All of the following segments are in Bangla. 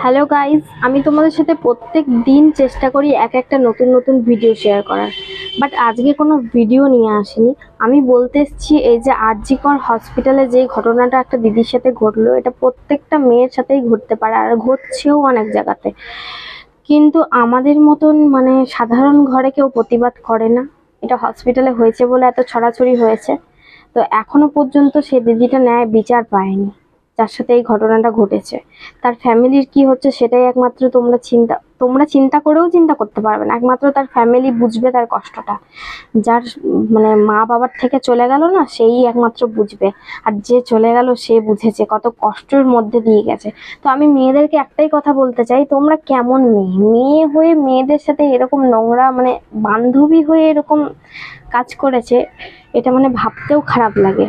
হ্যালো গাইজ, আমি তোমাদের সাথে প্রত্যেক দিন চেষ্টা করি একটা নতুন নতুন ভিডিও শেয়ার করার। বাট আজকে কোনো ভিডিও নিয়ে আসিনি। আমি বলতে এসেছি এই যে আরজি কর হসপিটালে যে ঘটনাটা একটা দিদির সাথে ঘটলো, এটা প্রত্যেকটা মেয়ের সাথেই ঘটতে পারে আর ঘটছেও অনেক জায়গাতে। কিন্তু আমাদের মতন মানে সাধারণ ঘরে কেউ প্রতিবাদ করে না। এটা হসপিটালে হয়েছে বলে এত ছড়াছড়ি হয়েছে। তো এখনো পর্যন্ত সে দিদিটা ন্যায় বিচার পায়নি, যার সাথে এই ঘটনাটা ঘটেছে। তার ফ্যামিলির কি হচ্ছে সেটাই একমাত্র তোমরা চিন্তা করেও চিন্তা করতে পারবে না। একমাত্র তার ফ্যামিলি বুঝবে তার কষ্টটা। যার মানে মা বাবার থেকে চলে গেল না, সেই একমাত্র বুঝবে। আর যে চলে গেল সে বুঝেছে কত কষ্টের মধ্যে দিয়ে গেছে। তো আমি মেয়েদেরকে একটাই কথা বলতে চাই, তোমরা কেমন মেয়ে হয়ে মেয়েদের সাথে এরকম নোংরা মানে বান্ধবী হয়ে এরকম কাজ করেছে, এটা মানে ভাবতেও খারাপ লাগে।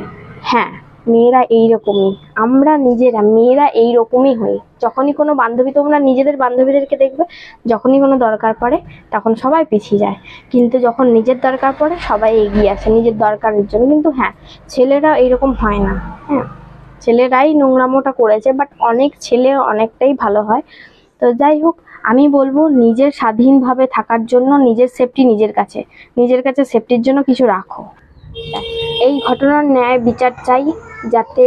হ্যাঁ, মেয়েরা এইরকমই, আমরা নিজেরা মেয়েরা এইরকমই হই। যখনই কোনো বান্ধবী, তোমরা নিজেদের বান্ধবীদেরকে দেখবে, যখনই কোনো দরকার পড়ে তখন সবাই পিছিয়ে যায়, কিন্তু যখন নিজের দরকার পড়ে সবাই এগিয়ে আসে নিজের দরকারের জন্য। কিন্তু হ্যাঁ, ছেলেরা এইরকম হয় না। হ্যাঁ, ছেলেরাই নোংরামোটা করেছে, বাট অনেক ছেলে অনেকটাই ভালো হয়। তো যাই হোক, আমি বলবো নিজের স্বাধীনভাবে থাকার জন্য নিজের সেফটি নিজের কাছে সেফটির জন্য কিছু রাখো। এই ঘটনার ন্যায় বিচার চাই, যাতে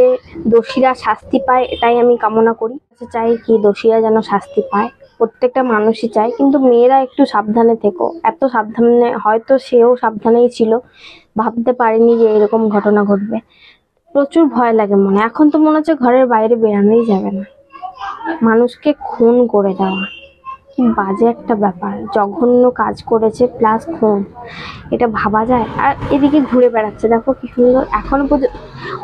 দোষীরা শাস্তি পায়, এটাই আমি কামনা করি। চাই কি দোষীরা যেন শাস্তি পায়, প্রত্যেকটা মানুষই চায়। কিন্তু মেয়েরা একটু সাবধানে থেকো। এত সাবধানে, হয়তো সেও সাবধানেই ছিল, ভাবতে পারেনি যে এরকম ঘটনা ঘটবে। প্রচুর ভয় লাগে মনে। এখন তো মনে হচ্ছে ঘরের বাইরে বেরানোই যাবে না। মানুষকে খুন করে দেওয়া কি বাজে একটা ব্যাপার। জঘন্য কাজ করেছে প্লাস খুন, এটা ভাবা যায়? আর এদিকে ঘুরে বেড়াচ্ছে, দেখো কি সুন্দর। এখনো পর্যন্ত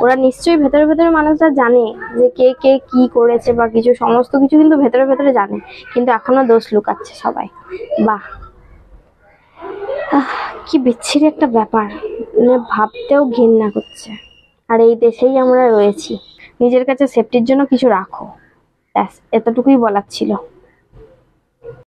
ওরা নিশ্চয়ই ভেতরে ভেতরে মানুষরা জানে যে কে কে কি করেছে বা কিছু, সমস্ত কিছু কিন্তু ভেতরে ভেতরে জানে, কিন্তু এখনো দোষ লুকাচ্ছে সবাই। বাহ, কি বিচ্ছিরি একটা ব্যাপার, মানে ভাবতেও ঘৃণা করছে। আর এই দেশেই আমরা রয়েছি। নিজের কাছে সেফটির জন্য কিছু রাখো, ব্যাস এতটুকুই বলার ছিল।